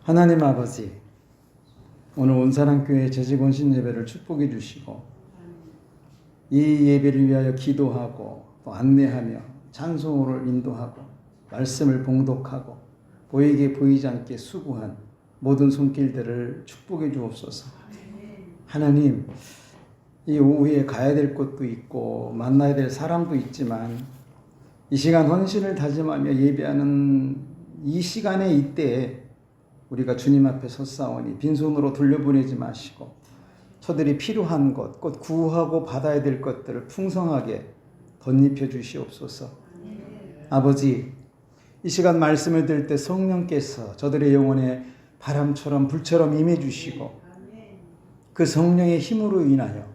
하나님 아버지, 오늘 온사랑교회 재직원신 예배를 축복해 주시고 이 예배를 위하여 기도하고 또 안내하며 찬송으로 인도하고 말씀을 봉독하고 보이게 보이지 않게 수고한 모든 손길들을 축복해 주옵소서. 하나님, 이 오후에 가야 될 곳도 있고 만나야 될 사람도 있지만 이 시간 헌신을 다짐하며 예배하는 이 시간에 이때에 우리가 주님 앞에 섰사오니 빈손으로 돌려보내지 마시고 저들이 필요한 것, 곧 구하고 받아야 될 것들을 풍성하게 덧입혀 주시옵소서. 아버지, 이 시간 말씀을 들을 때 성령께서 저들의 영혼에 바람처럼 불처럼 임해 주시고 그 성령의 힘으로 인하여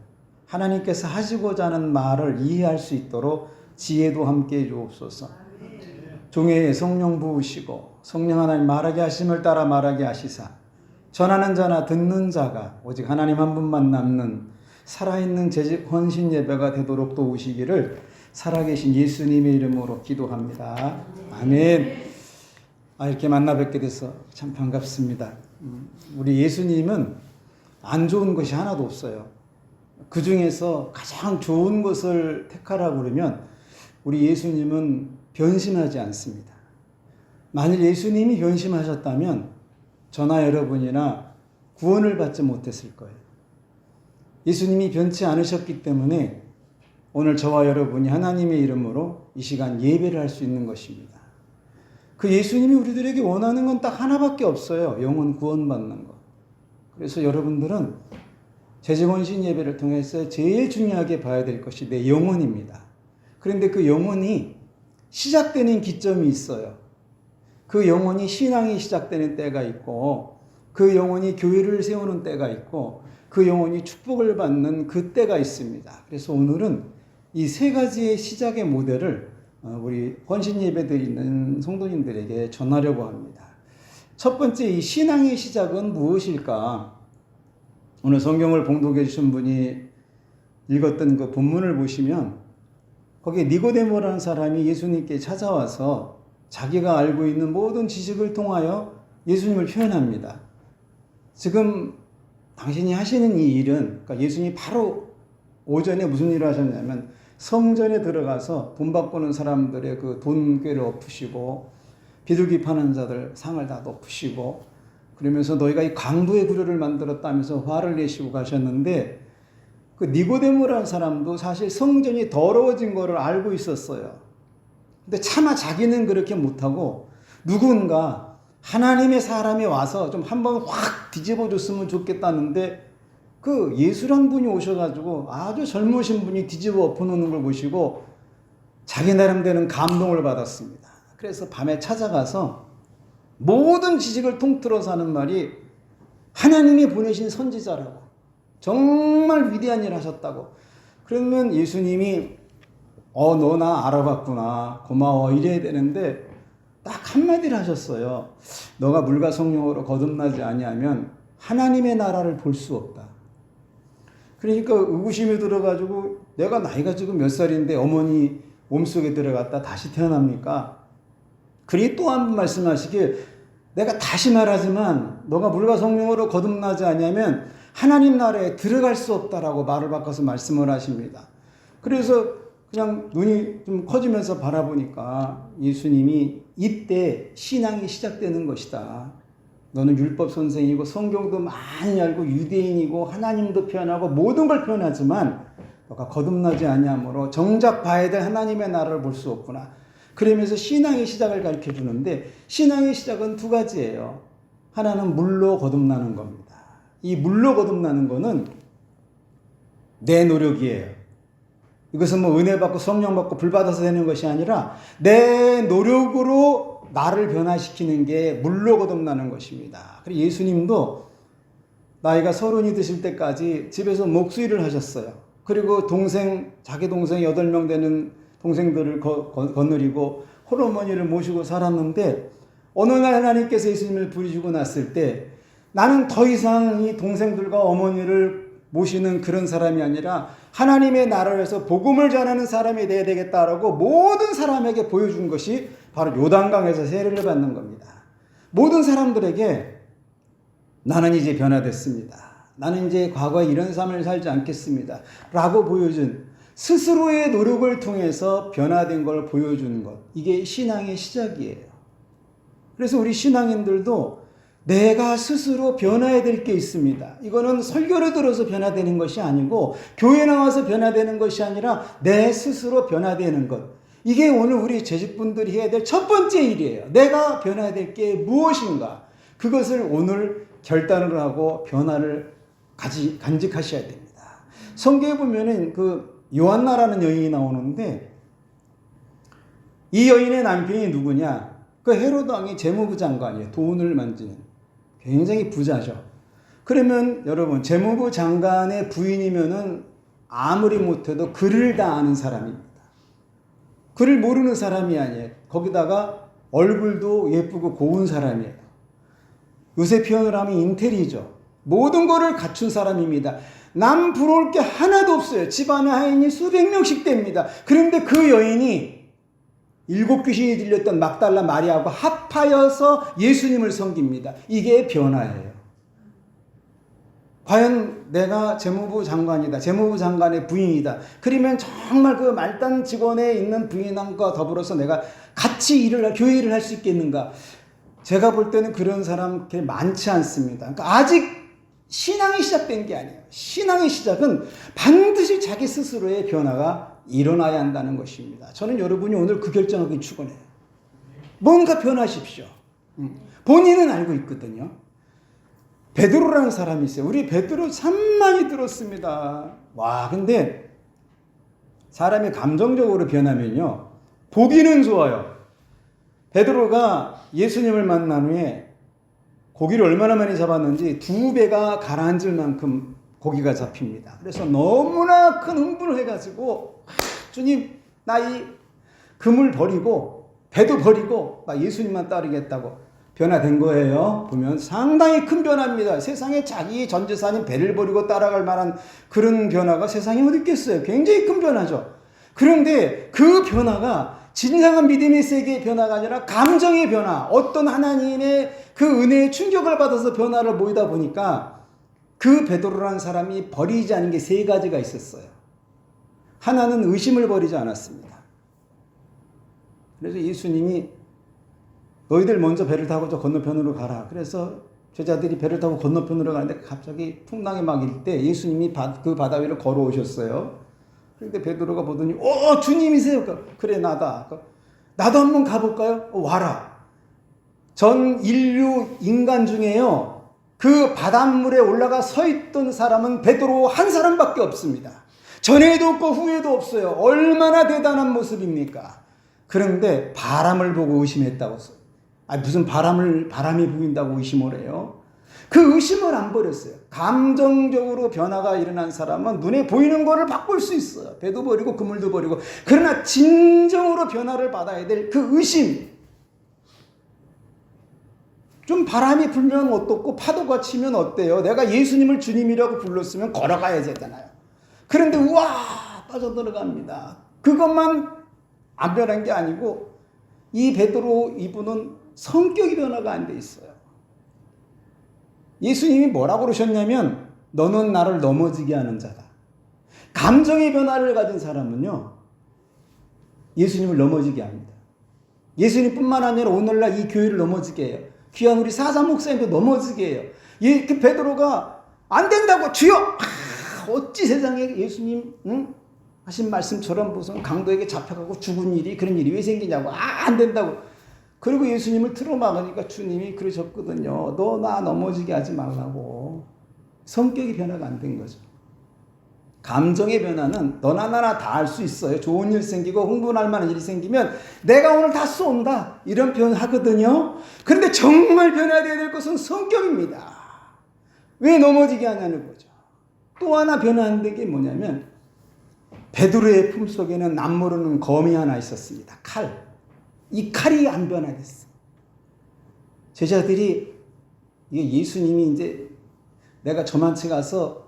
하나님께서 하시고자 하는 말을 이해할 수 있도록 지혜도 함께 해 주옵소서. 종의 성령 부으시고 성령 하나님 말하게 하심을 따라 말하게 하시사 전하는 자나 듣는 자가 오직 하나님 한 분만 남는 살아있는 재직 헌신 예배가 되도록 도우시기를 살아계신 예수님의 이름으로 기도합니다. 아멘. 이렇게 만나 뵙게 돼서 참 반갑습니다. 우리 예수님은 안 좋은 것이 하나도 없어요. 그 중에서 가장 좋은 것을 택하라고 그러면 우리 예수님은 변심하지 않습니다. 만일 예수님이 변심하셨다면 저나 여러분이나 구원을 받지 못했을 거예요. 예수님이 변치 않으셨기 때문에 오늘 저와 여러분이 하나님의 이름으로 이 시간 예배를 할 수 있는 것입니다. 그 예수님이 우리들에게 원하는 건 딱 하나밖에 없어요. 영혼 구원받는 것. 그래서 여러분들은 재직원신 예배를 통해서 제일 중요하게 봐야 될 것이 내 영혼입니다. 그런데 그 영혼이 시작되는 기점이 있어요. 그 영혼이 신앙이 시작되는 때가 있고 그 영혼이 교회를 세우는 때가 있고 그 영혼이 축복을 받는 그 때가 있습니다. 그래서 오늘은 이 세 가지의 시작의 모델을 우리 헌신 예배 드리는 성도님들에게 전하려고 합니다. 첫 번째, 이 신앙의 시작은 무엇일까? 오늘 성경을 봉독해 주신 분이 읽었던 그 본문을 보시면 거기에 니고데모라는 사람이 예수님께 찾아와서 자기가 알고 있는 모든 지식을 통하여 예수님을 표현합니다. 지금 당신이 하시는 이 일은, 그러니까 예수님이 바로 오전에 무슨 일을 하셨냐면 성전에 들어가서 돈 바꾸는 사람들의 그 돈꾀를 엎으시고 비둘기 파는 자들 상을 다 덮으시고 그러면서 너희가 이 강도의 구려를 만들었다면서 화를 내시고 가셨는데 그 니고데모라는 사람도 사실 성전이 더러워진 거를 알고 있었어요. 근데 차마 자기는 그렇게 못하고 누군가 하나님의 사람이 와서 좀 한번 확 뒤집어 줬으면 좋겠다는데 그 예수란 분이 오셔가지고 아주 젊으신 분이 뒤집어 엎어놓는 걸 보시고 자기 나름대로는 감동을 받았습니다. 그래서 밤에 찾아가서 모든 지식을 통틀어서 하는 말이 하나님이 보내신 선지자라고 정말 위대한 일을 하셨다고. 그러면 예수님이 너 나 알아봤구나 고마워 이래야 되는데 딱 한마디를 하셨어요. 너가 물과 성령으로 거듭나지 아니하면 하나님의 나라를 볼 수 없다. 그러니까 의구심이 들어가지고 내가 나이가 지금 몇 살인데 어머니 몸속에 들어갔다 다시 태어납니까? 그리 또 한 번 말씀하시길 내가 다시 말하지만 너가 물과 성령으로 거듭나지 아니하면 하나님 나라에 들어갈 수 없다라고 말을 바꿔서 말씀을 하십니다. 그래서 그냥 눈이 좀 커지면서 바라보니까 예수님이 이때 신앙이 시작되는 것이다. 너는 율법 선생이고 성경도 많이 알고 유대인이고 하나님도 표현하고 모든 걸 표현하지만 너가 거듭나지 아니하므로 정작 봐야 될 하나님의 나라를 볼 수 없구나. 그러면서 신앙의 시작을 가르쳐 주는데 신앙의 시작은 두 가지예요. 하나는 물로 거듭나는 겁니다. 이 물로 거듭나는 거는 내 노력이에요. 이것은 뭐 은혜 받고 성령 받고 불 받아서 되는 것이 아니라 내 노력으로 나를 변화시키는 게 물로 거듭나는 것입니다. 그리고 예수님도 나이가 30이 드실 때까지 집에서 목수일을 하셨어요. 그리고 자기 동생 8명 되는 동생들을 거느리고 홀어머니를 모시고 살았는데 어느 날 하나님께서 예수님을 부르시고 났을 때 나는 더 이상 이 동생들과 어머니를 모시는 그런 사람이 아니라 하나님의 나라에서 복음을 전하는 사람이 되어야 되겠다라고 모든 사람에게 보여준 것이 바로 요단강에서 세례를 받는 겁니다. 모든 사람들에게 나는 이제 변화됐습니다. 나는 이제 과거에 이런 삶을 살지 않겠습니다. 라고 보여준 스스로의 노력을 통해서 변화된 걸 보여주는 것. 이게 신앙의 시작이에요. 그래서 우리 신앙인들도 내가 스스로 변화해야 될 게 있습니다. 이거는 설교를 들어서 변화되는 것이 아니고 교회 나와서 변화되는 것이 아니라 내 스스로 변화되는 것. 이게 오늘 우리 재직분들이 해야 될 첫 번째 일이에요. 내가 변화해야 될 게 무엇인가. 그것을 오늘 결단을 하고 변화를 간직하셔야 됩니다. 성경에 보면은 그 요한나라는 여인이 나오는데 이 여인의 남편이 누구냐? 그 헤로드 왕의 재무부 장관이에요. 돈을 만지는. 굉장히 부자죠. 그러면 여러분 재무부 장관의 부인이면은 아무리 못해도 글을 다 아는 사람입니다. 글을 모르는 사람이 아니에요. 거기다가 얼굴도 예쁘고 고운 사람이에요. 요새 표현을 하면 인텔리죠. 모든 것을 갖춘 사람입니다. 남 부러울 게 하나도 없어요. 집안에 하인이 수백 명씩 됩니다. 그런데 그 여인이 7귀신이 들렸던 막달라 마리아하고 합하여서 예수님을 섬깁니다. 이게 변화예요. 과연 내가 재무부 장관이다. 재무부 장관의 부인이다. 그러면 정말 그 말단 직원에 있는 부인과 더불어서 내가 같이 교회 일을 할 수 있겠는가? 제가 볼 때는 그런 사람 많지 않습니다. 그러니까 아직 신앙이 시작된 게 아니에요. 신앙의 시작은 반드시 자기 스스로의 변화가 일어나야 한다는 것입니다. 저는 여러분이 오늘 그 결정하기 축원해요. 뭔가 변하십시오. 본인은 알고 있거든요. 베드로라는 사람이 있어요. 우리 베드로 참 많이 들었습니다. 와, 근데 사람이 감정적으로 변하면요. 보기는 좋아요. 베드로가 예수님을 만난 후에 고기를 얼마나 많이 잡았는지 2배가 가라앉을 만큼 고기가 잡힙니다. 그래서 너무나 큰 흥분을 해가지고 주님 나 이 금을 버리고 배도 버리고 나 예수님만 따르겠다고 변화된 거예요. 보면 상당히 큰 변화입니다. 세상에 자기 전 재산인 배를 버리고 따라갈 만한 그런 변화가 세상에 어디 있겠어요. 굉장히 큰 변화죠. 그런데 그 변화가 진정한 믿음의 세계의 변화가 아니라 감정의 변화, 어떤 하나님의 그 은혜의 충격을 받아서 변화를 보이다 보니까 그 베드로라는 사람이 버리지 않은 게 3가지가 있었어요. 하나는 의심을 버리지 않았습니다. 그래서 예수님이 너희들 먼저 배를 타고 저 건너편으로 가라. 그래서 제자들이 배를 타고 건너편으로 가는데 갑자기 풍랑이 막 일 때 예수님이 그 바다 위를 걸어오셨어요. 그런데 베드로가 보더니 주님이세요. 그래 나다. 나도 한번 가볼까요? 와라. 전 인류 인간 중에요. 그 바닷물에 올라가 서 있던 사람은 베드로 한 사람밖에 없습니다. 전에도 없고 후에도 없어요. 얼마나 대단한 모습입니까? 그런데 바람을 보고 의심했다고 써요. 무슨 바람이 부인다고 의심을 해요? 그 의심을 안 버렸어요. 감정적으로 변화가 일어난 사람은 눈에 보이는 거를 바꿀 수 있어요. 배도 버리고 그물도 버리고. 그러나 진정으로 변화를 받아야 될 그 의심. 좀 바람이 불면 어떻고 파도가 치면 어때요? 내가 예수님을 주님이라고 불렀으면 걸어가야 되잖아요. 그런데 우와 빠져들어갑니다. 그것만 안 변한 게 아니고 이 베드로 이분은 성격이 변화가 안 돼 있어요. 예수님이 뭐라고 그러셨냐면 너는 나를 넘어지게 하는 자다. 감정의 변화를 가진 사람은요. 예수님을 넘어지게 합니다. 예수님뿐만 아니라 오늘날 이 교회를 넘어지게 해요. 귀한 우리 사자 목사님도 넘어지게 해요. 그 베드로가 안 된다고 주여! 어찌 세상에 예수님 하신 말씀처럼 무슨 강도에게 잡혀가고 죽은 일이 그런 일이 왜 생기냐고. 안 된다고. 그리고 예수님을 틀어막으니까 주님이 그러셨거든요. 너 나 넘어지게 하지 말라고. 성격이 변화가 안 된 거죠. 감정의 변화는 너나 나나 다 할 수 있어요. 좋은 일 생기고 흥분할 만한 일이 생기면 내가 오늘 다 쏜다. 이런 표현 하거든요. 그런데 정말 변화되어야 될 것은 성격입니다. 왜 넘어지게 하냐는 거죠. 또 하나 변화한 게 뭐냐면 베드로의 품속에는 남모르는 검이 하나 있었습니다. 칼. 이 칼이 안 변화됐어. 제자들이 이게 예수님이 이제 내가 저만치 가서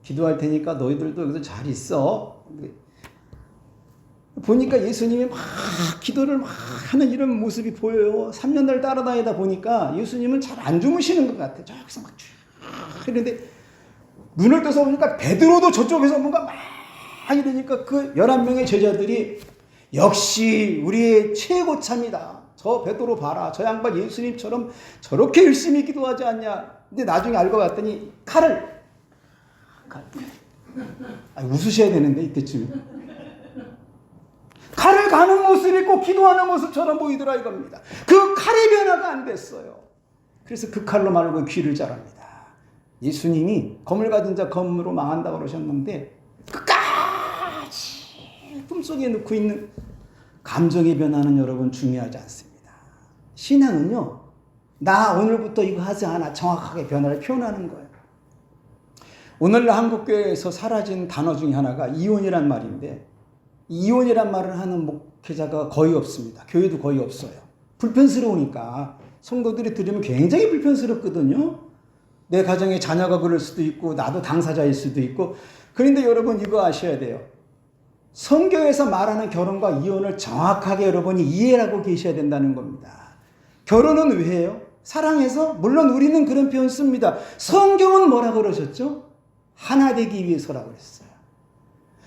기도할 테니까 너희들도 여기서 잘 있어. 보니까 예수님이 막 기도를 막 하는 이런 모습이 보여요. 3년을 따라다니다 보니까 예수님은 잘 안 주무시는 것 같아요. 저기서 막 쭉 이러는데 눈을 떠서 보니까 베드로도 저쪽에서 뭔가 막 이러니까 그 11명의 제자들이 역시 우리의 최고참이다. 저 베드로 봐라. 저 양반 예수님처럼 저렇게 열심히 기도하지 않냐. 근데 나중에 알고 봤더니 칼을 웃으셔야 되는데 이때쯤에 칼을 가는 모습이 꼭 기도하는 모습처럼 보이더라 이겁니다. 그 칼의 변화가 안 됐어요. 그래서 그 칼로 말고 귀를 자릅니다. 예수님이 검을 가진 자 검으로 망한다고 그러셨는데 끝까지 품속에 넣고 있는 감정의 변화는 여러분 중요하지 않습니다. 신앙은요, 나 오늘부터 이거 하지 않아 정확하게 변화를 표현하는 거예요. 오늘날 한국교회에서 사라진 단어 중에 하나가 이혼이란 말인데, 이혼이란 말을 하는 목회자가 거의 없습니다. 교회도 거의 없어요. 불편스러우니까. 성도들이 들으면 굉장히 불편스럽거든요. 내 가정에 자녀가 그럴 수도 있고 나도 당사자일 수도 있고. 그런데 여러분 이거 아셔야 돼요. 성경에서 말하는 결혼과 이혼을 정확하게 여러분이 이해하고 계셔야 된다는 겁니다. 결혼은 왜 해요? 사랑해서? 물론 우리는 그런 표현 씁니다. 성경은 뭐라고 그러셨죠? 하나 되기 위해서라고 그랬어요.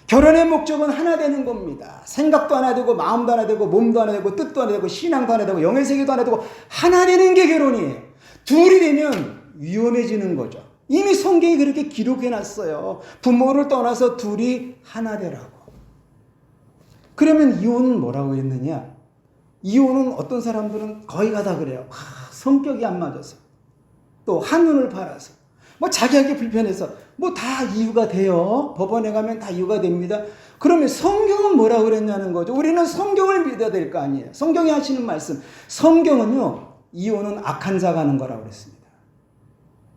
결혼의 목적은 하나 되는 겁니다. 생각도 하나 되고 마음도 하나 되고 몸도 하나 되고 뜻도 하나 되고 신앙도 하나 되고 영의 세계도 하나 되고 하나 되는 게 결혼이에요. 둘이 되면 위험해지는 거죠. 이미 성경이 그렇게 기록해놨어요. 부모를 떠나서 둘이 하나 되라고. 그러면 이혼은 뭐라고 했느냐? 이혼은 어떤 사람들은 거의 가다 그래요. 성격이 안 맞아서, 또 한눈을 팔아서, 뭐 자기에게 불편해서, 뭐 다 이유가 돼요. 법원에 가면 다 이유가 됩니다. 그러면 성경은 뭐라고 그랬냐는 거죠. 우리는 성경을 믿어야 될 거 아니에요. 성경이 하시는 말씀. 성경은요, 이혼은 악한 자가 하는 거라고 그랬습니다.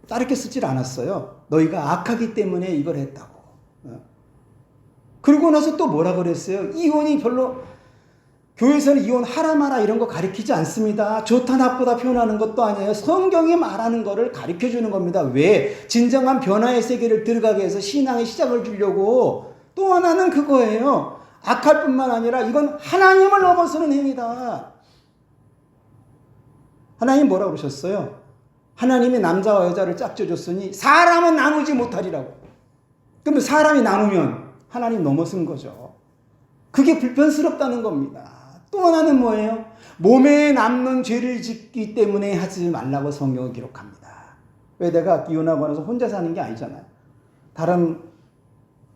다르게 쓰질 않았어요. 너희가 악하기 때문에 이걸 했다고. 그러고 나서 또 뭐라 그랬어요? 이혼이 별로 교회에서는 이혼 하라 마라 이런 거 가르치지 않습니다. 좋다 나쁘다 표현하는 것도 아니에요. 성경이 말하는 거를 가르쳐 주는 겁니다. 왜? 진정한 변화의 세계를 들어가게 해서 신앙의 시작을 주려고. 또 하나는 그거예요. 악할 뿐만 아니라 이건 하나님을 넘어서는 행위다. 하나님 뭐라고 그러셨어요? 하나님이 남자와 여자를 짝져줬으니 사람은 나누지 못하리라고. 그러면 사람이 나누면 하나님 넘어선 거죠. 그게 불편스럽다는 겁니다. 또 하나는 뭐예요? 몸에 남는 죄를 짓기 때문에 하지 말라고 성경은 기록합니다. 왜? 내가 이혼하고 나서 혼자 사는 게 아니잖아요. 다른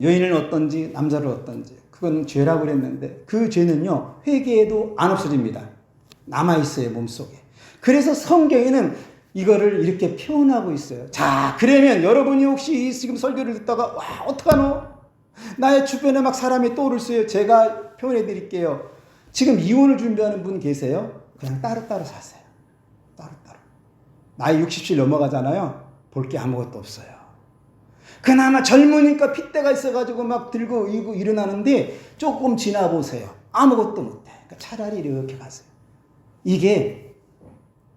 여인은 어떤지 남자를 어떤지 그건 죄라고 그랬는데 그 죄는요 회개해도 안 없어집니다. 남아있어요 몸속에. 그래서 성경에는 이거를 이렇게 표현하고 있어요. 자, 그러면 여러분이 혹시 지금 설교를 듣다가 와 어떡하노? 나의 주변에 막 사람이 떠오르세요. 제가 표현해 드릴게요. 지금 이혼을 준비하는 분 계세요? 그냥 따로따로 사세요. 따로따로. 나이 60岁 넘어가잖아요. 볼 게 아무것도 없어요. 그나마 젊으니까 핏대가 있어가지고 막 들고 일어나는데 조금 지나보세요. 아무것도 못해. 그러니까 차라리 이렇게 가세요. 이게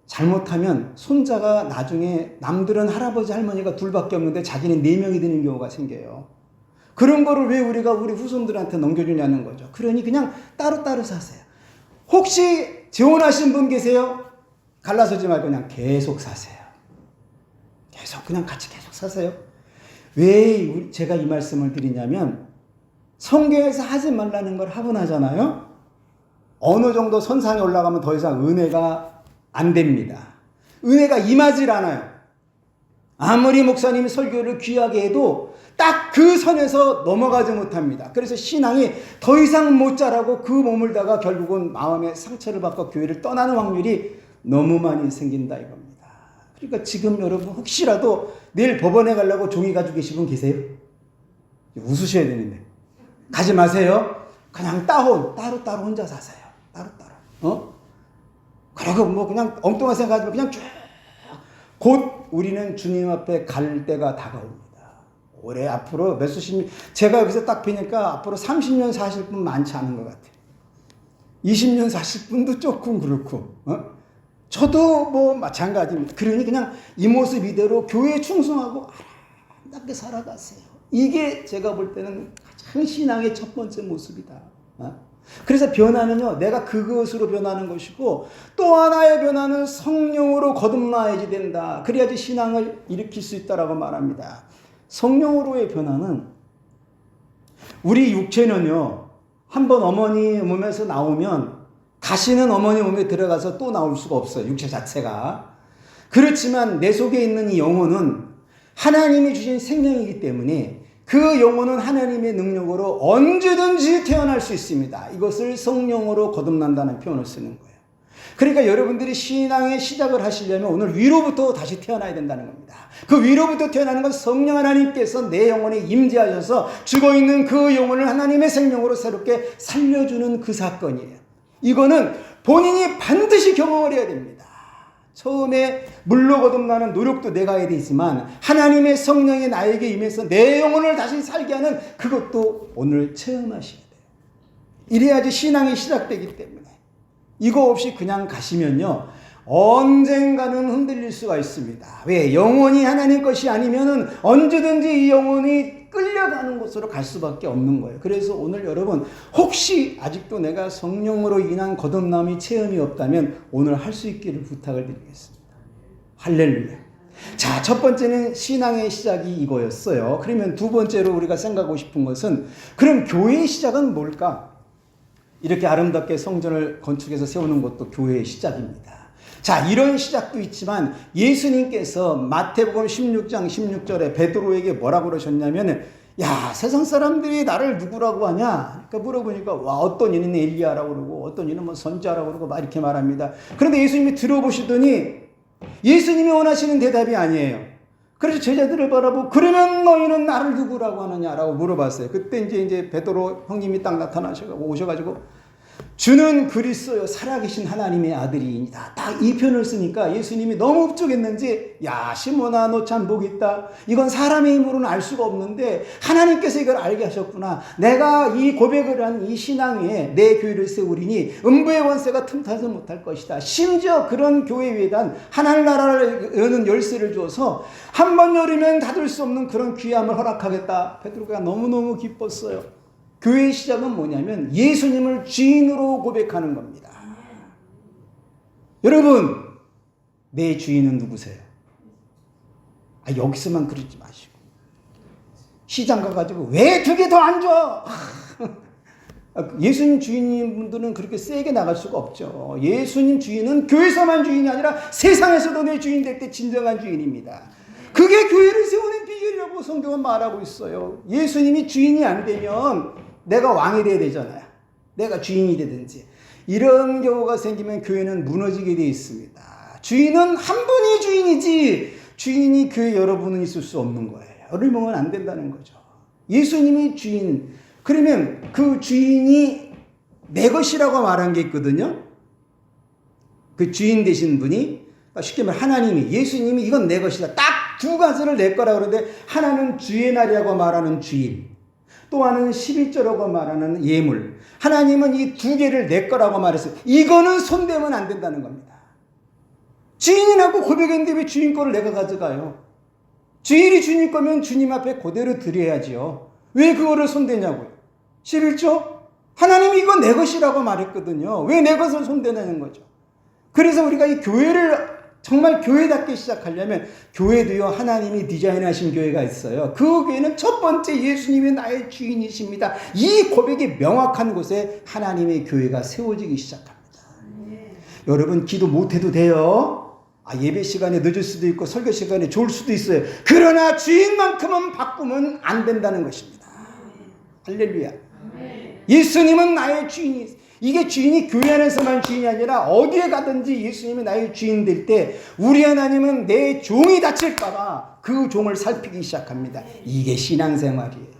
잘못하면 손자가 나중에 남들은 할아버지 할머니가 둘밖에 없는데 자기는 4명이 되는 경우가 생겨요. 그런 거를 왜 우리가 우리 후손들한테 넘겨주냐는 거죠. 그러니 그냥 따로따로 사세요. 혹시 재혼하신 분 계세요? 갈라서지 말고 그냥 계속 사세요. 계속 그냥 같이 계속 사세요. 왜 제가 이 말씀을 드리냐면 성경에서 하지 말라는 걸 하고 나잖아요. 어느 정도 선상에 올라가면 더 이상 은혜가 안 됩니다. 은혜가 임하질 않아요. 아무리 목사님이 설교를 귀하게 해도 딱 그 선에서 넘어가지 못합니다. 그래서 신앙이 더 이상 못 자라고 그 머물다가 결국은 마음의 상처를 받고 교회를 떠나는 확률이 너무 많이 생긴다 이겁니다. 그러니까 지금 여러분 혹시라도 내일 법원에 가려고 종이 가지고 계신 분 계세요? 웃으셔야 되는데. 가지 마세요. 그냥 따로따로 혼자 사세요. 따로따로. 그리고 뭐 그냥 엉뚱한 생각하지 말고 그냥 쭉. 곧 우리는 주님 앞에 갈 때가 다가옵니다. 올해 앞으로 몇 수십 년, 제가 여기서 딱 뵈니까 앞으로 30년 사실 분 많지 않은 것 같아요. 20년 사실 분도 조금 그렇고, 저도 뭐 마찬가지입니다. 그러니 그냥 이 모습 이대로 교회에 충성하고 아름답게 살아가세요. 이게 제가 볼 때는 가장 신앙의 첫 번째 모습이다. 그래서 변화는요, 내가 그것으로 변하는 것이고, 또 하나의 변화는 성령으로 거듭나야지 된다. 그래야지 신앙을 일으킬 수 있다라고 말합니다. 성령으로의 변화는, 우리 육체는요, 한번 어머니 몸에서 나오면 다시는 어머니 몸에 들어가서 또 나올 수가 없어요. 육체 자체가. 그렇지만 내 속에 있는 이 영혼은 하나님이 주신 생명이기 때문에 그 영혼은 하나님의 능력으로 언제든지 태어날 수 있습니다. 이것을 성령으로 거듭난다는 표현을 쓰는 거예요. 그러니까 여러분들이 신앙의 시작을 하시려면 오늘 위로부터 다시 태어나야 된다는 겁니다. 그 위로부터 태어나는 건 성령 하나님께서 내 영혼에 임재하셔서 죽어있는 그 영혼을 하나님의 생명으로 새롭게 살려주는 그 사건이에요. 이거는 본인이 반드시 경험을 해야 됩니다. 처음에 물로 거듭나는 노력도 내가 해야 되지만 하나님의 성령이 나에게 임해서 내 영혼을 다시 살게 하는 그것도 오늘 체험하셔야 돼요. 이래야지 신앙이 시작되기 때문에. 이거 없이 그냥 가시면요, 언젠가는 흔들릴 수가 있습니다. 왜? 영혼이 하나님 것이 아니면은 언제든지 이 영혼이 끌려가는 곳으로 갈 수밖에 없는 거예요. 그래서 오늘 여러분, 혹시 아직도 내가 성령으로 인한 거듭남이 체험이 없다면 오늘 할 수 있기를 부탁을 드리겠습니다. 할렐루야. 자, 첫 번째는 신앙의 시작이 이거였어요. 그러면 두 번째로 우리가 생각하고 싶은 것은, 그럼 교회의 시작은 뭘까? 이렇게 아름답게 성전을 건축해서 세우는 것도 교회의 시작입니다. 자, 이런 시작도 있지만 예수님께서 마태복음 16장 16절에 베드로에게 뭐라고 그러셨냐면, 야, 세상 사람들이 나를 누구라고 하냐? 그러니까 물어보니까, 와, 어떤 이는 엘리야라고 그러고 어떤 이는 뭐 선지자라고 그러고 막 이렇게 말합니다. 그런데 예수님이 들어보시더니 예수님이 원하시는 대답이 아니에요. 그래서 제자들을 바라보고, 그러면 너희는 나를 누구라고 하느냐라고 물어봤어요. 그때 이제 베드로 형님이 딱 오셔가지고 주는 그리스도요 살아계신 하나님의 아들이니다. 딱 이 표현을 쓰니까 예수님이 너무 흡족했는지, 야, 시몬아, 너 참 복이 있다. 이건 사람의 힘으로는 알 수가 없는데 하나님께서 이걸 알게 하셨구나. 내가 이 고백을 한 이 신앙에 내 교회를 세우리니 음부의 권세가 틈타지 못할 것이다. 심지어 그런 교회 위에단 하나님 나라를 여는 열쇠를 주어서 한 번 열으면 닫을 수 없는 그런 귀함을 허락하겠다. 베드로가 너무너무 기뻤어요. 교회의 시작은 뭐냐면 예수님을 주인으로 고백하는 겁니다. 여러분, 내 주인은 누구세요? 여기서만 그러지 마시고 시장 가가지고 왜 두 개 더 안 줘? 예수님 주인인 분들은 그렇게 세게 나갈 수가 없죠. 예수님 주인은 교회에서만 주인이 아니라 세상에서도 내 주인 될 때 진정한 주인입니다. 그게 교회를 세우는 비결이라고 성경은 말하고 있어요. 예수님이 주인이 안 되면 내가 왕이 돼야 되잖아요. 내가 주인이 되든지. 이런 경우가 생기면 교회는 무너지게 되어 있습니다. 주인은 한 분이 주인이지 주인이 교회 여러분은 있을 수 없는 거예요. 어리멍은 안 된다는 거죠. 예수님이 주인. 그러면 그 주인이 내 것이라고 말한 게 있거든요. 그 주인 되신 분이, 쉽게 말해 하나님이, 예수님이 이건 내 것이다. 딱 두 가지를 내 거라고 그러는데, 하나는 주의 날이라고 말하는 주일, 또 하나는 11조라고 말하는 예물. 하나님은 이 두 개를 내 거라고 말했어요. 이거는 손대면 안 된다는 겁니다. 주인이라고 고백했는데 왜 주인 거를 내가 가져가요? 주일이 주님 거면 주님 앞에 그대로 드려야지요. 왜 그거를 손대냐고요? 11조? 하나님이 이거 내 것이라고 말했거든요. 왜 내 것을 손대냐는 거죠. 그래서 우리가 이 교회를 정말 교회답게 시작하려면, 교회도요 하나님이 디자인하신 교회가 있어요. 그 교회는 첫 번째 예수님이 나의 주인이십니다. 이 고백이 명확한 곳에 하나님의 교회가 세워지기 시작합니다. 여러분, 기도 못해도 돼요. 예배 시간에 늦을 수도 있고 설교 시간에 좋을 수도 있어요. 그러나 주인만큼은 바꾸면 안 된다는 것입니다. 할렐루야. 예수님은 나의 주인이, 이게 주인이 교회 안에서만 주인이 아니라 어디에 가든지 예수님이 나의 주인 될 때, 우리 하나님은 내 종이 다칠까봐 그 종을 살피기 시작합니다. 이게 신앙생활이에요.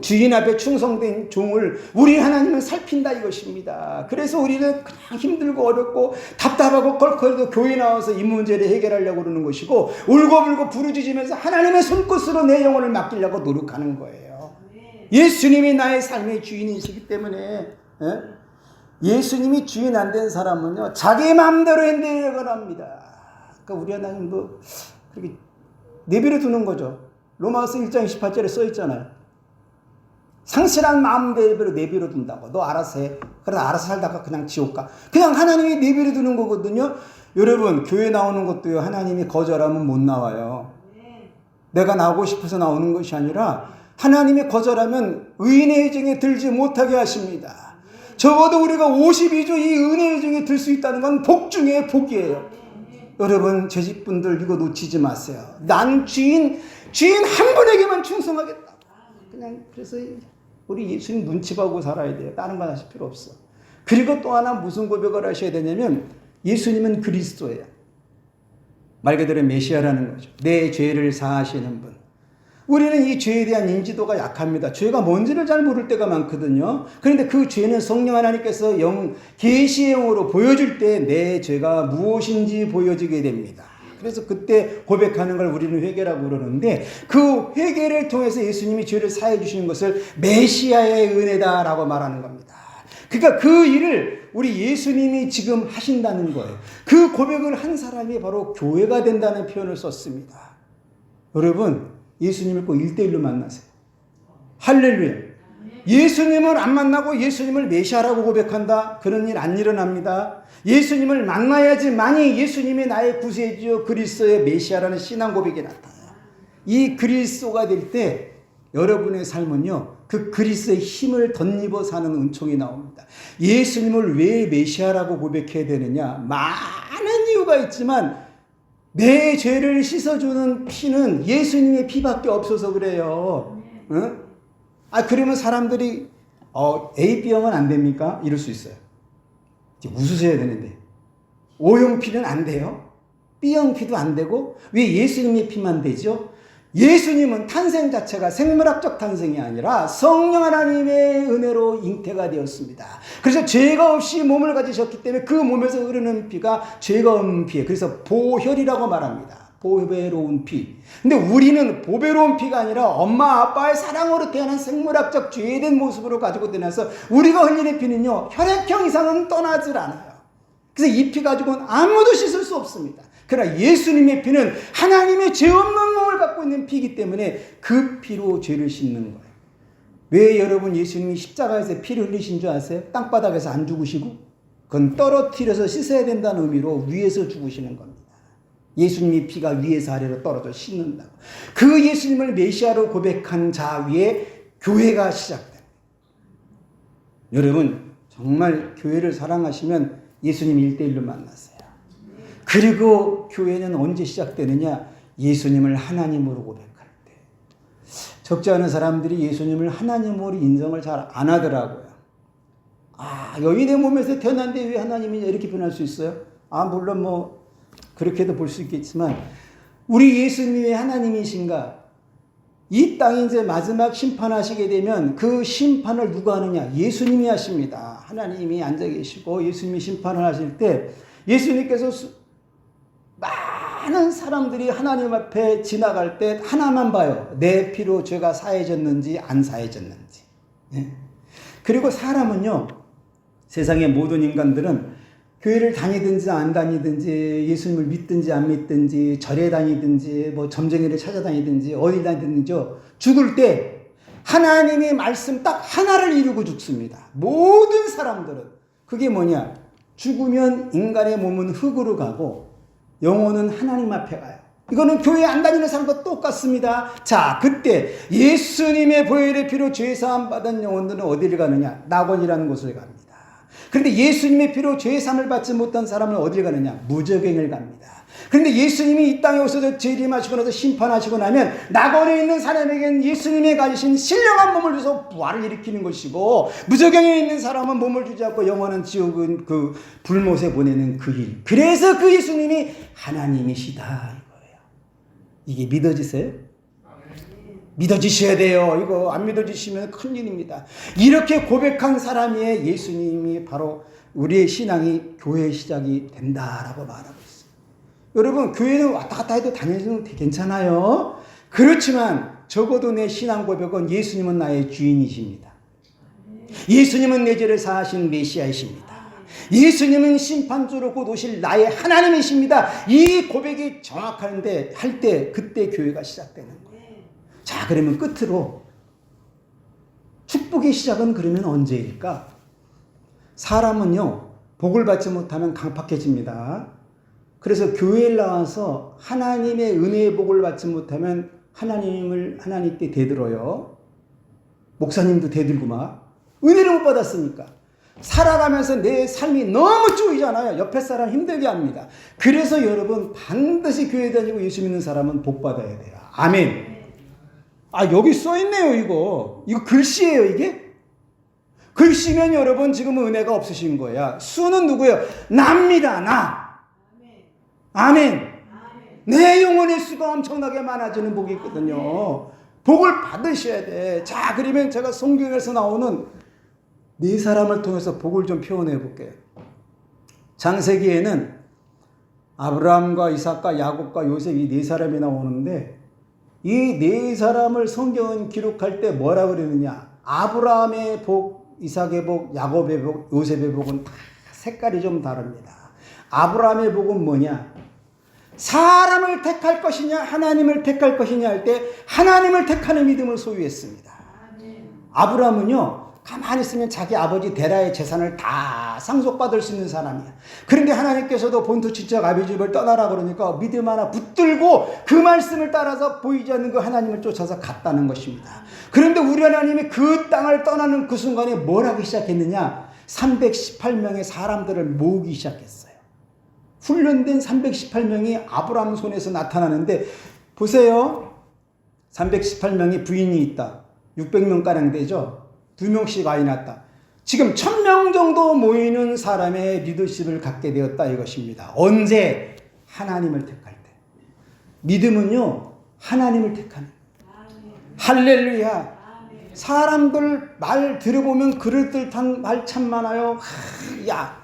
주인 앞에 충성된 종을 우리 하나님은 살핀다 이것입니다. 그래서 우리는 그냥 힘들고 어렵고 답답하고 껄껄해도 교회 나와서 이 문제를 해결하려고 그러는 것이고, 울고불고 부르짖으면서 하나님의 손끝으로 내 영혼을 맡기려고 노력하는 거예요. 예수님이 나의 삶의 주인이시기 때문에. 예수님이 주인 안 된 사람은요 자기 마음대로 행동을 합니다. 그러니까 우리 하나님도 그렇게 내버려 두는 거죠. 로마서 1장 28절에 써 있잖아요. 상실한 마음대로 내버려 둔다고. 너 알아서 해. 그러다 알아서 살다가 그냥 지옥 가. 그냥 하나님이 내버려 두는 거거든요. 여러분, 교회 나오는 것도요, 하나님이 거절하면 못 나와요. 내가 나오고 싶어서 나오는 것이 아니라 하나님이 거절하면 의인의 증에 들지 못하게 하십니다. 적어도 우리가 52주 이 은혜의 증에 들 수 있다는 건 복 중에 복이에요. 여러분, 재직분들 이거 놓치지 마세요. 난 주인 한 분에게만 충성하겠다. 그냥 그래서 우리 예수님 눈치 보고 살아야 돼요. 다른 건 하실 필요 없어. 그리고 또 하나 무슨 고백을 하셔야 되냐면 예수님은 그리스도예요. 말 그대로 메시아라는 거죠. 내 죄를 사하시는 분. 우리는 이 죄에 대한 인지도가 약합니다. 죄가 뭔지를 잘 모를 때가 많거든요. 그런데 그 죄는 성령 하나님께서 계시의 영으로 보여줄 때 내 죄가 무엇인지 보여지게 됩니다. 그래서 그때 고백하는 걸 우리는 회개라고 그러는데 그 회개를 통해서 예수님이 죄를 사해 주시는 것을 메시아의 은혜다라고 말하는 겁니다. 그러니까 그 일을 우리 예수님이 지금 하신다는 거예요. 그 고백을 한 사람이 바로 교회가 된다는 표현을 썼습니다. 여러분, 예수님을 꼭 1대1로 만나세요. 할렐루야. 예수님을 안 만나고 예수님을 메시아라고 고백한다? 그런 일 안 일어납니다. 예수님을 만나야지만이 예수님이 나의 구세주요 그리스도의 메시아라는 신앙 고백이 나타나요. 이 그리스도가 될 때 여러분의 삶은요, 그 그리스도의 힘을 덧입어 사는 은총이 나옵니다. 예수님을 왜 메시아라고 고백해야 되느냐? 많은 이유가 있지만 내 죄를 씻어주는 피는 예수님의 피밖에 없어서 그래요. 응? 그러면 사람들이 AB형은 안 됩니까? 이럴 수 있어요. 이제 웃으셔야 되는데 O형 피는 안 돼요? B형 피도 안 되고 왜 예수님의 피만 되죠? 예수님은 탄생 자체가 생물학적 탄생이 아니라 성령 하나님의 은혜로 잉태가 되었습니다. 그래서 죄가 없이 몸을 가지셨기 때문에 그 몸에서 흐르는 피가 죄가 없는 피예요. 그래서 보혈이라고 말합니다. 보배로운 피. 근데 우리는 보배로운 피가 아니라 엄마 아빠의 사랑으로 태어난 생물학적 죄된 모습으로 가지고 태어나서 우리가 흘리는 피는요, 혈액형 이상은 떠나질 않아요. 그래서 이 피 가지고는 아무도 씻을 수 없습니다. 그러나 예수님의 피는 하나님의 죄 없는 몸을 갖고 있는 피이기 때문에 그 피로 죄를 씻는 거예요. 왜 여러분 예수님이 십자가에서 피를 흘리신 줄 아세요? 땅바닥에서 안 죽으시고 그건 떨어뜨려서 씻어야 된다는 의미로 위에서 죽으시는 겁니다. 예수님의 피가 위에서 아래로 떨어져 씻는다고. 그 예수님을 메시아로 고백한 자 위에 교회가 시작됩니다. 여러분 정말 교회를 사랑하시면 예수님 1대1로 만나세요. 그리고 교회는 언제 시작되느냐? 예수님을 하나님으로 고백할 때. 적지 않은 사람들이 예수님을 하나님으로 인정을 잘 안 하더라고요. 여인의 몸에서 태어났는데 왜 하나님이 이렇게 변할 수 있어요? 물론 그렇게도 볼 수 있겠지만 우리 예수님이 왜 하나님이신가? 이 땅이 이제 마지막 심판하시게 되면 그 심판을 누가 하느냐? 예수님이 하십니다. 하나님이 앉아 계시고 예수님이 심판을 하실 때 예수님께서 많은 사람들이 하나님 앞에 지나갈 때 하나만 봐요. 내 피로 죄가 사해졌는지 안 사해졌는지. 그리고 사람은요, 세상의 모든 인간들은 교회를 다니든지 안 다니든지 예수님을 믿든지 안 믿든지 절에 다니든지 점쟁이를 찾아다니든지 어디 다니든지 죽을 때 하나님의 말씀 딱 하나를 이루고 죽습니다. 모든 사람들은. 그게 뭐냐? 죽으면 인간의 몸은 흙으로 가고 영혼은 하나님 앞에 가요. 이거는 교회 안 다니는 사람도 똑같습니다. 자, 그때 예수님의 보혈의 피로 죄사함 받은 영혼들은 어디를 가느냐? 낙원이라는 곳을 갑니다. 그런데 예수님의 피로 죄사함을 받지 못한 사람은 어디를 가느냐? 무저갱을 갑니다. 그런데 예수님이 이 땅에 오셔서 재림하시고 나서 심판하시고 나면 낙원에 있는 사람에게는 예수님의 가지신 신령한 몸을 줘서 부활을 일으키는 것이고 무저갱에 있는 사람은 몸을 주지 않고 영원한 지옥은 그 불못에 보내는 그 일. 그래서 그 예수님이 하나님이시다 이거예요. 이게 믿어지세요? 믿어지셔야 돼요. 이거 안 믿어지시면 큰일입니다. 이렇게 고백한 사람이 예수님이 바로 우리의 신앙이 교회의 시작이 된다라고 말하고 있어요. 여러분 교회는 왔다 갔다 해도 다니면 괜찮아요. 그렇지만 적어도 내 신앙 고백은 예수님은 나의 주인이십니다. 예수님은 내 죄를 사하신 메시아이십니다. 예수님은 심판주로 곧 오실 나의 하나님이십니다. 이 고백이 정확한데 할 때 그때 교회가 시작되는 거예요. 자, 그러면 끝으로 축복의 시작은 그러면 언제일까? 사람은요, 복을 받지 못하면 강팍해집니다. 그래서 교회에 나와서 하나님의 은혜의 복을 받지 못하면 하나님께 대들어요. 목사님도 대들고 막. 은혜를 못 받았으니까. 살아가면서 내 삶이 너무 쪼이잖아요. 옆에 사람 힘들게 합니다. 그래서 여러분 반드시 교회 다니고 예수 믿는 사람은 복 받아야 돼요. 아멘. 여기 써있네요, 이거. 이거 글씨예요, 이게? 글씨면 여러분 지금 은혜가 없으신 거야. 수는 누구예요? 나입니다, 나. 아멘. 내 영혼의 수가 엄청나게 많아지는 복이 있거든요. 복을 받으셔야 돼. 자, 그러면 제가 성경에서 나오는 네 사람을 통해서 복을 좀 표현해 볼게요. 창세기에는 아브라함과 이삭과 야곱과 요셉 이 네 사람이 나오는데 이 네 사람을 성경은 기록할 때 뭐라 그러느냐? 아브라함의 복, 이삭의 복, 야곱의 복, 요셉의 복은 다 색깔이 좀 다릅니다. 아브라함의 복은 뭐냐? 사람을 택할 것이냐 하나님을 택할 것이냐 할 때 하나님을 택하는 믿음을 소유했습니다. 아브라함은요, 가만히 있으면 자기 아버지 데라의 재산을 다 상속받을 수 있는 사람이야. 그런데 하나님께서도 본토 친척 아비집을 떠나라 그러니까 믿음 하나 붙들고 그 말씀을 따라서 보이지 않는 그 하나님을 쫓아서 갔다는 것입니다. 그런데 우리 하나님이 그 땅을 떠나는 그 순간에 뭘 하기 시작했느냐? 318명의 사람들을 모으기 시작했어요. 훈련된 318명이 아브라함 손에서 나타나는데 보세요. 318명의 부인이 있다. 600명가량 되죠. 2명씩 아이 낳았다. 지금 1000명 정도 모이는 사람의 리더십을 갖게 되었다 이것입니다. 언제? 하나님을 택할 때. 믿음은요, 하나님을 택하는. 할렐루야. 사람들 말 들어보면 그럴듯한 말 참 많아요. 야,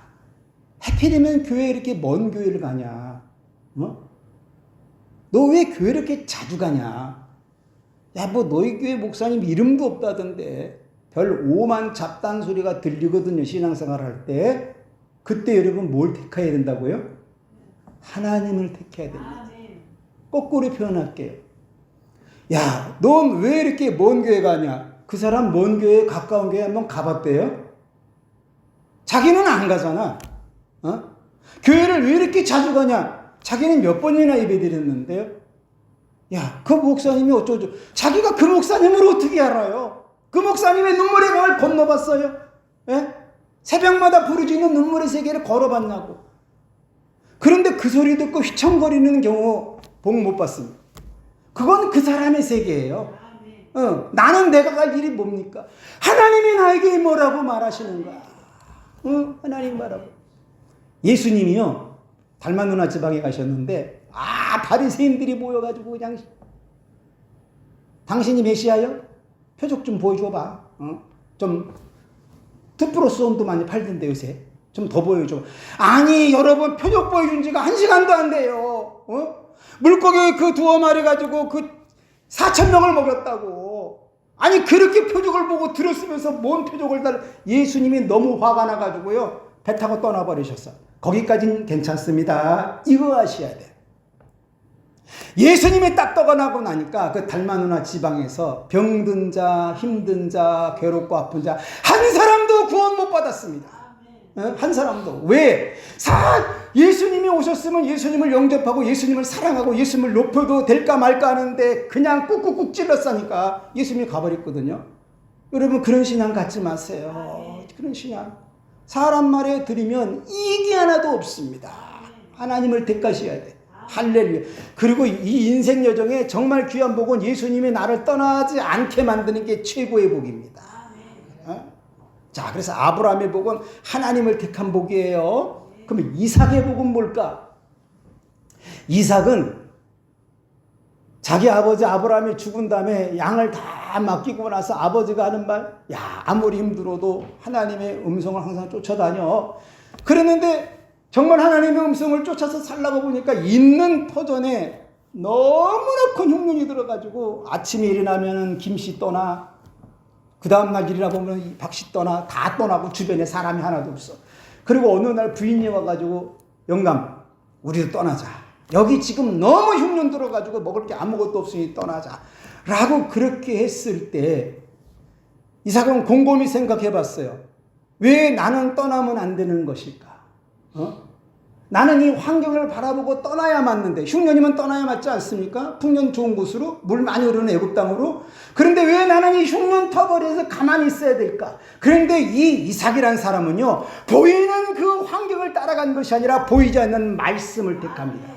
하필이면 교회 이렇게 먼 교회를 가냐? 너 왜 교회 이렇게 자주 가냐? 야, 뭐 너희 교회 목사님 이름도 없다던데. 별 오만 잡단 소리가 들리거든요. 신앙생활 할 때. 그때 여러분 뭘 택해야 된다고요? 하나님을 택해야 됩니다. 거꾸로 표현할게요. 야, 넌 왜 이렇게 먼 교회 가냐? 그 사람 먼 교회 가까운 교회 한번 가봤대요? 자기는 안 가잖아. 교회를 왜 이렇게 자주 가냐? 자기는 몇 번이나 예배 드렸는데요. 야, 그 목사님이 어쩌죠? 자기가 그 목사님을 어떻게 알아요? 그 목사님의 눈물의 강을 건너봤어요? 예? 새벽마다 부르짖는 눈물의 세계를 걸어봤냐고. 그런데 그 소리 듣고 휘청거리는 경우 복 못 받습니다. 그건 그 사람의 세계예요. 나는 내가 갈 일이 뭡니까? 하나님이 나에게 뭐라고 말하시는가? 하나님 말하고. 예수님이요, 달만 누나 지방에 가셨는데 바리새인들이 모여가지고 그냥 당신이 메시아요? 표적 좀 보여줘봐. 좀 투프로스온도 많이 팔던데 요새 좀 더 보여줘. 아니 여러분, 표적 보여준 지가 1시간도 안 돼요. 물고기 그 2마리 가지고 그 4,000명을 먹였다고. 아니 그렇게 표적을 보고 들었으면서 뭔 표적을 달. 예수님이 너무 화가 나가지고요, 배 타고 떠나버리셨어. 거기까지는 괜찮습니다. 이거 아셔야 돼. 예수님이 딱 떠나고 나니까 그 달마누나 지방에서 병든 자, 힘든 자, 괴롭고 아픈 자 한 사람도 구원 못 받았습니다. 한 사람도. 왜? 예수님이 오셨으면 예수님을 영접하고 예수님을 사랑하고 예수님을 높여도 될까 말까 하는데 그냥 꾹꾹꾹 찔렀으니까 예수님이 가버렸거든요. 여러분 그런 신앙 갖지 마세요. 그런 신앙. 사람 말에 들으면 이익이 하나도 없습니다. 하나님을 택하셔야 돼. 할렐루야. 그리고 이 인생 여정에 정말 귀한 복은 예수님이 나를 떠나지 않게 만드는 게 최고의 복입니다. 자, 그래서 아브라함의 복은 하나님을 택한 복이에요. 그러면 이삭의 복은 뭘까? 이삭은 자기 아버지 아브라함이 죽은 다음에 양을 다 맡기고 나서 아버지가 하는 말, 야, 아무리 힘들어도 하나님의 음성을 항상 쫓아다녀. 그랬는데 정말 하나님의 음성을 쫓아서 살라고 보니까 있는 터전에 너무나 큰 흉년이 들어가지고 아침에 일어나면 김씨 떠나, 그 다음날 일이나 보면 박씨 떠나, 다 떠나고 주변에 사람이 하나도 없어. 그리고 어느 날 부인이 와가지고 영감, 우리도 떠나자. 여기 지금 너무 흉년 들어가지고 먹을 게 아무것도 없으니 떠나자. 라고 그렇게 했을 때 이삭은 곰곰이 생각해 봤어요. 왜 나는 떠나면 안 되는 것일까? 나는 이 환경을 바라보고 떠나야 맞는데, 흉년이면 떠나야 맞지 않습니까? 풍년 좋은 곳으로, 물 많이 흐르는 애굽 땅으로. 그런데 왜 나는 이 흉년 터벌에서 가만히 있어야 될까? 그런데 이 이삭이라는 사람은요, 보이는 그 환경을 따라간 것이 아니라 보이지 않는 말씀을 택합니다.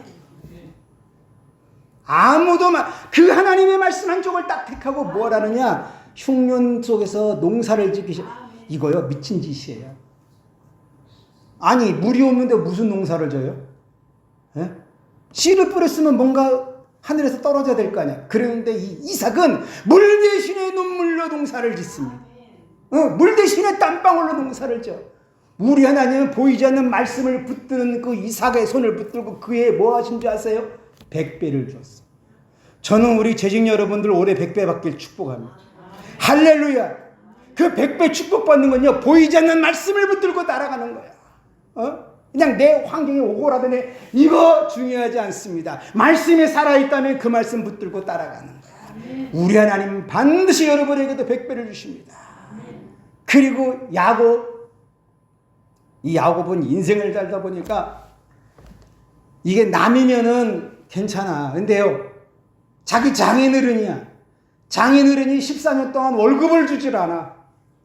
아무도 그 하나님의 말씀 한쪽을 딱 택하고 뭘 하느냐? 흉년 속에서 농사를 짓기 이거요, 미친 짓이에요. 아니, 물이 없는데 무슨 농사를 져요? 예? 씨를 뿌렸으면 뭔가 하늘에서 떨어져야 될 거 아니야. 그런데 이 이삭은 물 대신에 눈물로 농사를 짓습니다. 물 대신에 땀방울로 농사를 져. 우리 하나님은 보이지 않는 말씀을 붙드는 그 이삭의 손을 붙들고 그에 뭐 하신 줄 아세요? 100배를 주었어. 저는 우리 재직 여러분들 올해 100배 받길 축복합니다. 할렐루야. 그 100배 축복받는 건요, 보이지 않는 말씀을 붙들고 따라가는 거야. 그냥 내 환경이 오고라더니 이거 중요하지 않습니다. 말씀에 살아있다면 그 말씀 붙들고 따라가는 거야. 우리 하나님 반드시 여러분에게도 100배를 주십니다. 그리고 야곱, 이 야곱은 인생을 살다 보니까 이게 남이면은 괜찮아. 근데요, 자기 장인어른이야. 장인어른이 14년 동안 월급을 주질 않아.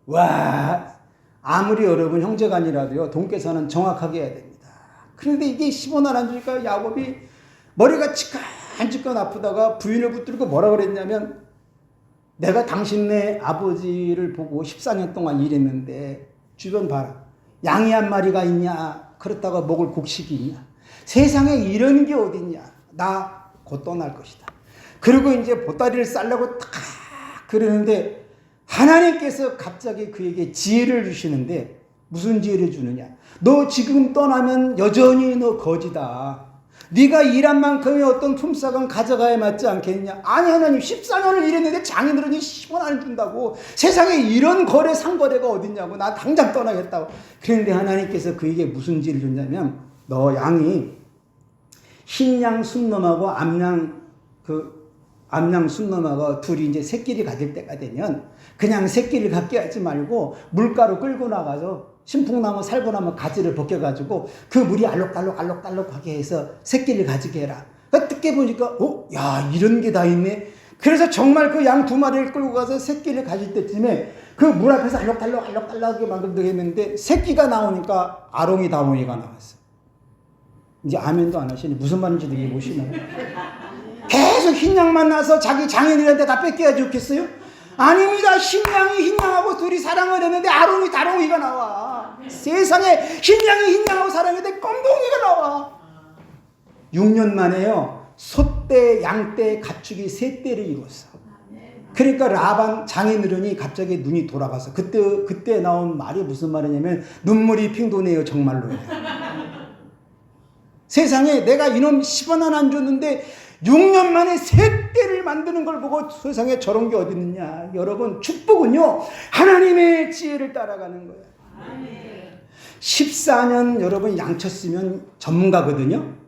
와, 아무리 여러분 형제간이라도요, 돈계산은 정확하게 해야 됩니다. 그런데 이게 10원 안 주니까 야곱이 머리가 치끈치끈 아프다가 부인을 붙들고 뭐라 그랬냐면, 내가 당신네 아버지를 보고 14년 동안 일했는데 주변 봐라. 양이 한 마리가 있냐? 그렇다가 먹을 곡식이 있냐? 세상에 이런 게 어딨냐? 나 곧 떠날 것이다. 그리고 이제 보따리를 싸려고 딱 그러는데 하나님께서 갑자기 그에게 지혜를 주시는데, 무슨 지혜를 주느냐? 너 지금 떠나면 여전히 너 거지다. 네가 일한 만큼의 어떤 품삯은 가져가야 맞지 않겠냐? 아니, 하나님 14년을 일했는데 장인어른이 10원 안 준다고. 세상에 이런 거래 상거래가 어딨냐고. 나 당장 떠나겠다고. 그런데 하나님께서 그에게 무슨 지혜를 줬냐면, 너 양이 흰양 순놈하고 암양 순놈하고 둘이 이제 새끼를 가질 때가 되면 그냥 새끼를 갖게 하지 말고 물가로 끌고 나가서 신풍나무 살구나무 가지를 벗겨가지고 그 물이 알록달록하게 해서 새끼를 가지게 해라. 듣게 보니까 야, 이런 게 다 있네. 그래서 정말 그 양 2마리를 끌고 가서 새끼를 가질 때쯤에 그 물 앞에서 알록달록하게 만들겠는데 새끼가 나오니까 아롱이 다몽이가 나왔어. 이제 아멘도 안 하시니 무슨 말인지 되게 보시나요? 계속 흰 양만 나서 자기 장인들한테 다 뺏겨야 좋겠어요? 아닙니다. 흰 양이 흰 양하고 둘이 사랑을 했는데 아롱이 다롱이가 나와. 세상에 흰 양이 흰 양하고 사랑했는데 껌동이가 나와. 6년 만에요, 소떼, 양떼, 가축이 3떼를 이뤘어. 그러니까 라반 장인어른이 갑자기 눈이 돌아가서 그때 나온 말이 무슨 말이냐면, 눈물이 핑 도네요, 정말로요. 세상에 내가 이놈 10원 하나 안 줬는데 6년 만에 3떼를 만드는 걸 보고 세상에 저런 게 어디 있느냐. 여러분, 축복은요, 하나님의 지혜를 따라가는 거예요. 14년 여러분 양쳤으면 전문가거든요.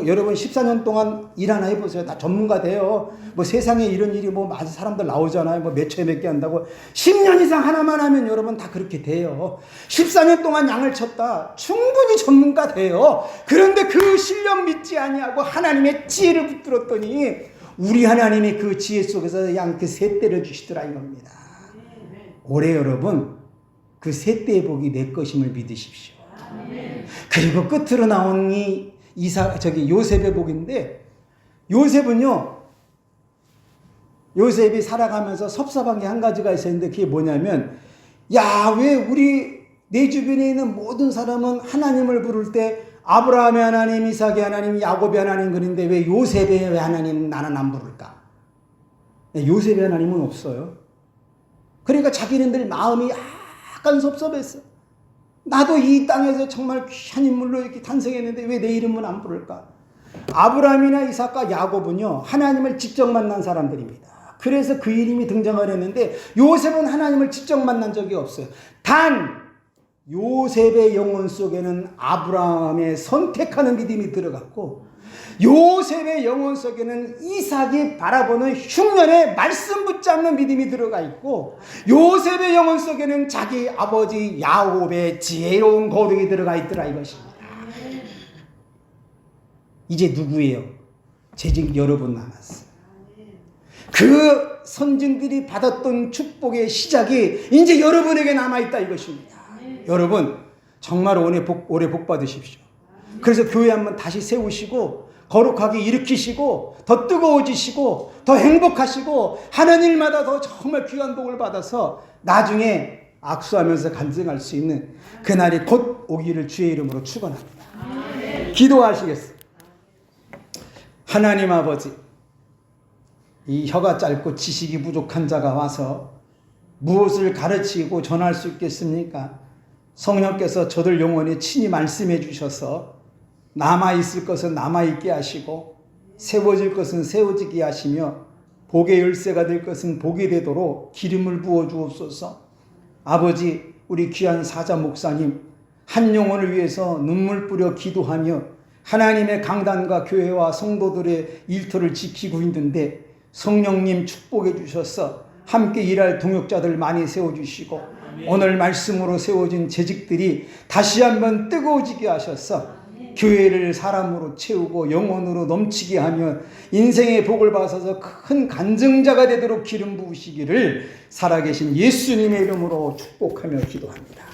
여러분 14년 동안 일 하나 해보세요. 다 전문가 돼요. 뭐 세상에 이런 일이 뭐 많은 사람들 나오잖아요. 뭐 몇 초에 몇 개 한다고. 10년 이상 하나만 하면 여러분 다 그렇게 돼요. 14년 동안 양을 쳤다. 충분히 전문가 돼요. 그런데 그 실력 믿지 아니하고 하나님의 지혜를 붙들었더니 우리 하나님의 그 지혜 속에서 양 그 3떼를 주시더라 이겁니다. 올해 여러분 그 3떼의 복이 내 것임을 믿으십시오. 그리고 끝으로 나온 이 요셉의 복인데, 요셉이 살아가면서 섭섭한 게 한 가지가 있었는데, 그게 뭐냐면, 야, 왜 우리 내 주변에 있는 모든 사람은 하나님을 부를 때 아브라함의 하나님, 이삭의 하나님, 야곱의 하나님 그런데 왜 요셉의 하나님 나는 안 부를까? 요셉의 하나님은 없어요. 그러니까 자기네들 마음이 약간 섭섭했어. 나도 이 땅에서 정말 귀한 인물로 이렇게 탄생했는데 왜 내 이름은 안 부를까? 아브라함이나 이삭과 야곱은요, 하나님을 직접 만난 사람들입니다. 그래서 그 이름이 등장을 했는데, 요셉은 하나님을 직접 만난 적이 없어요. 단 요셉의 영혼 속에는 아브라함의 선택하는 믿음이 들어갔고, 요셉의 영혼 속에는 이삭이 바라보는 흉년의 말씀 붙잡는 믿음이 들어가 있고, 요셉의 영혼 속에는 자기 아버지 야곱의 지혜로운 거룩이 들어가 있더라 이것입니다. 이제 누구예요? 재직 여러분 남았어요. 그 선진들이 받았던 축복의 시작이 이제 여러분에게 남아있다 이것입니다. 여러분 정말 오래 복 받으십시오. 그래서 교회 한번 다시 세우시고 거룩하게 일으키시고 더 뜨거워지시고 더 행복하시고 하는 일마다 더 정말 귀한 복을 받아서 나중에 악수하면서 간증할 수 있는 그날이 곧 오기를 주의 이름으로 축원합니다. 기도하시겠습니다. 하나님 아버지, 이 혀가 짧고 지식이 부족한 자가 와서 무엇을 가르치고 전할 수 있겠습니까? 성령께서 저들 영혼에 친히 말씀해 주셔서 남아있을 것은 남아있게 하시고 세워질 것은 세워지게 하시며 복의 열쇠가 될 것은 복이 되도록 기름을 부어 주옵소서. 아버지, 우리 귀한 사자 목사님 한 영혼을 위해서 눈물 뿌려 기도하며 하나님의 강단과 교회와 성도들의 일터를 지키고 있는데 성령님 축복해 주셔서 함께 일할 동역자들 많이 세워주시고 오늘 말씀으로 세워진 재직들이 다시 한번 뜨거워지게 하셔서 교회를 사람으로 채우고 영혼으로 넘치게 하며 인생의 복을 받아서 큰 간증자가 되도록 기름 부으시기를 살아계신 예수님의 이름으로 축복하며 기도합니다.